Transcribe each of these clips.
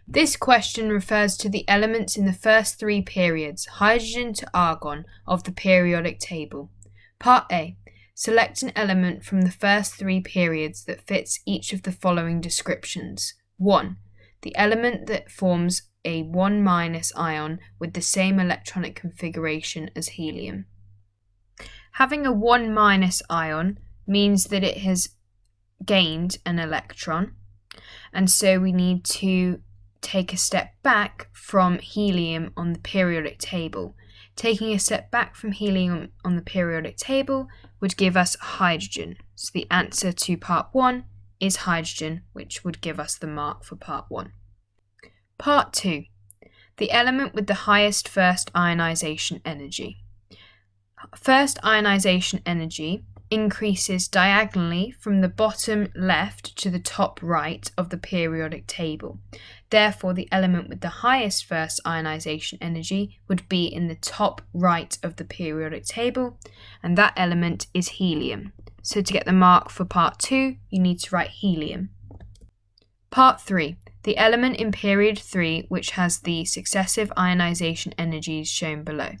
This question refers to the elements in the first three periods, hydrogen to argon, of the periodic table. Part A. Select an element from the first three periods that fits each of the following descriptions. 1. The element that forms a 1- ion with the same electronic configuration as helium. Having a 1- ion means that it has gained an electron, and so we need to take a step back from helium on the periodic table. Taking a step back from helium on the periodic table would give us hydrogen. So the answer to part 1 is hydrogen, which would give us the mark for part 1. Part 2. The element with the highest first ionization energy. First ionization energy increases diagonally from the bottom left to the top right of the periodic table. Therefore, the element with the highest first ionization energy would be in the top right of the periodic table, and that element is helium. So to get the mark for part 2, you need to write helium. Part 3. The element in period 3 which has the successive ionization energies shown below.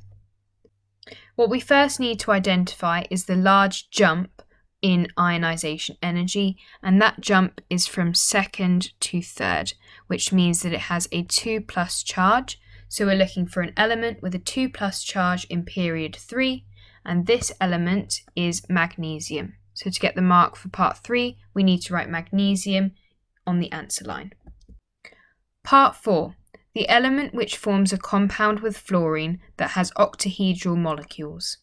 What we first need to identify is the large jump in ionization energy, and that jump is from second to third, which means that it has a 2+ charge. So we're looking for an element with a 2+ charge in period 3, and this element is magnesium. So to get the mark for part 3, we need to write magnesium on the answer line. Part 4. The element which forms a compound with fluorine that has octahedral molecules.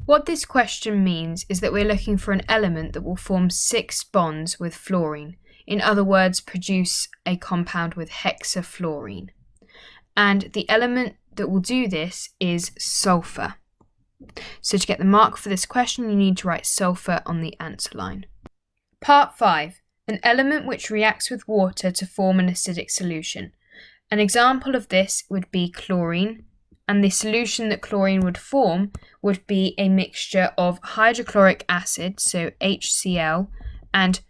What this question means is that we're looking for an element that will form 6 bonds with fluorine. In other words, produce a compound with hexafluorine. And the element that will do this is sulfur. So to get the mark for this question, you need to write sulfur on the answer line. Part 5. An element which reacts with water to form an acidic solution. An example of this would be chlorine, and the solution that chlorine would form would be a mixture of hydrochloric acid, so HCl, and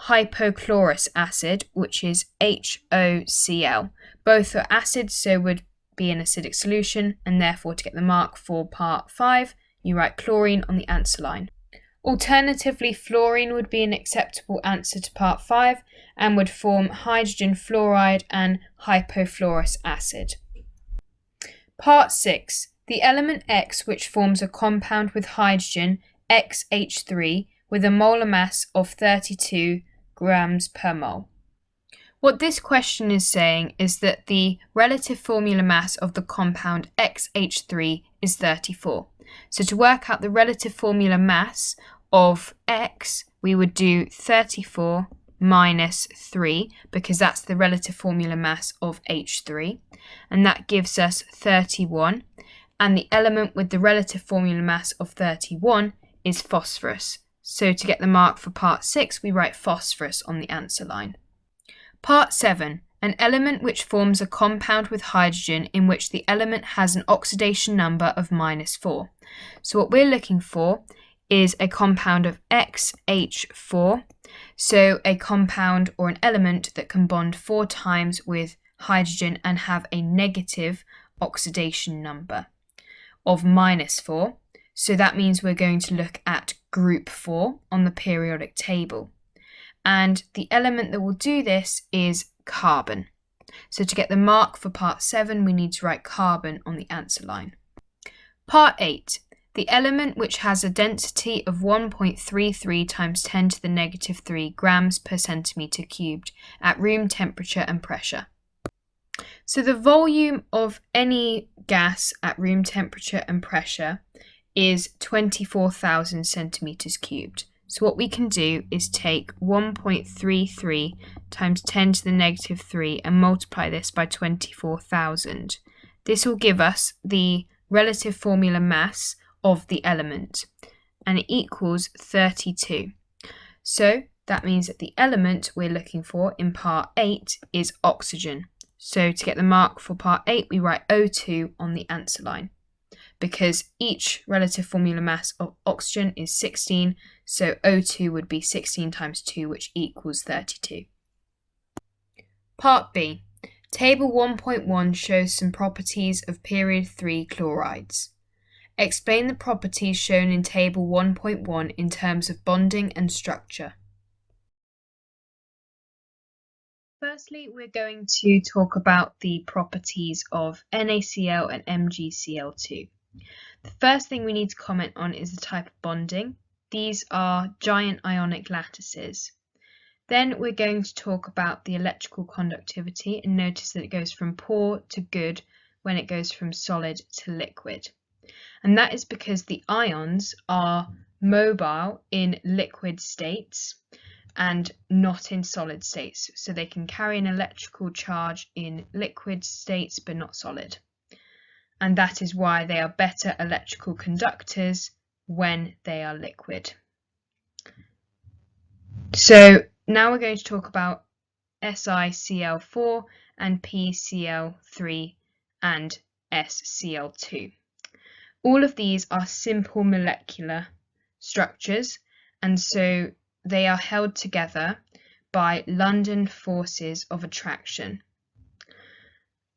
hypochlorous acid, which is HOCl. Both are acids, so would be an acidic solution, and therefore to get the mark for part 5, you write chlorine on the answer line. Alternatively, fluorine would be an acceptable answer to part 5 and would form hydrogen fluoride and hypofluorous acid. Part 6. The element X which forms a compound with hydrogen XH3 with a molar mass of 32 grams per mole. What this question is saying is that the relative formula mass of the compound XH3 is 34. So to work out the relative formula mass of X, we would do 34 minus 3, because that's the relative formula mass of H3, and that gives us 31, and the element with the relative formula mass of 31 is phosphorus. So to get the mark for part 6, we write phosphorus on the answer line. Part 7. An element which forms a compound with hydrogen in which the element has an oxidation number of -4. So what we're looking for is a compound of XH4, so a compound or an element that can bond 4 times with hydrogen and have a negative oxidation number of -4. So that means we're going to look at group 4 on the periodic table. And the element that will do this is carbon. So to get the mark for part 7, we need to write carbon on the answer line. Part 8. The element which has a density of 1.33 times 10 to the negative 3 grams per centimetre cubed at room temperature and pressure. So the volume of any gas at room temperature and pressure is 24,000 centimetres cubed. So what we can do is take 1.33 times 10 to the negative 3 and multiply this by 24,000. This will give us the relative formula mass of the element, and it equals 32. So that means that the element we're looking for in part 8 is oxygen. So to get the mark for part 8, we write O2 on the answer line, because each relative formula mass of oxygen is 16, so O2 would be 16 times 2, which equals 32. Part B. Table 1.1 shows some properties of period 3 chlorides. Explain the properties shown in Table 1.1 in terms of bonding and structure. Firstly, we're going to talk about the properties of NaCl and MgCl2. The first thing we need to comment on is the type of bonding. These are giant ionic lattices. Then we're going to talk about the electrical conductivity, and notice that it goes from poor to good when it goes from solid to liquid. And that is because the ions are mobile in liquid states and not in solid states. So they can carry an electrical charge in liquid states but not solid. And that is why they are better electrical conductors when they are liquid. So now we're going to talk about SiCl4 and PCl3 and SCl2. All of these are simple molecular structures, and so they are held together by London forces of attraction.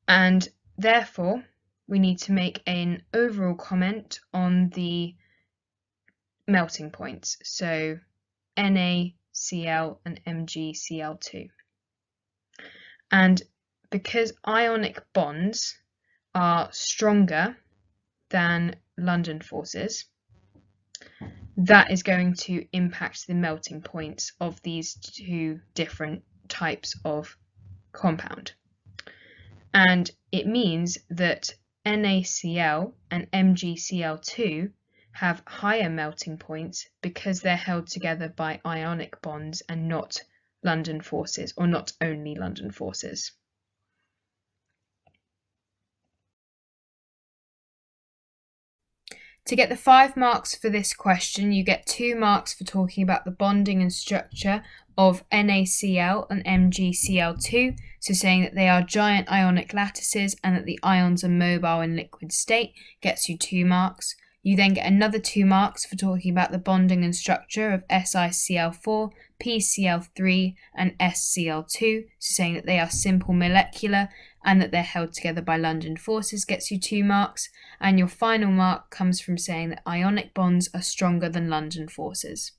And therefore, we need to make an overall comment on the melting points. So NaCl and MgCl2. And because ionic bonds are stronger than London forces, that is going to impact the melting points of these two different types of compound. And it means that NaCl and MgCl2 have higher melting points because they're held together by ionic bonds and not London forces, or not only London forces. To get the 5 marks for this question, you get 2 marks for talking about the bonding and structure of NaCl and MgCl2, so saying that they are giant ionic lattices and that the ions are mobile in liquid state gets you 2 marks. You then get another 2 marks for talking about the bonding and structure of SiCl4, PCl3 and SCl2, so saying that they are simple molecular and that they're held together by London forces gets you 2 marks, and your final mark comes from saying that ionic bonds are stronger than London forces.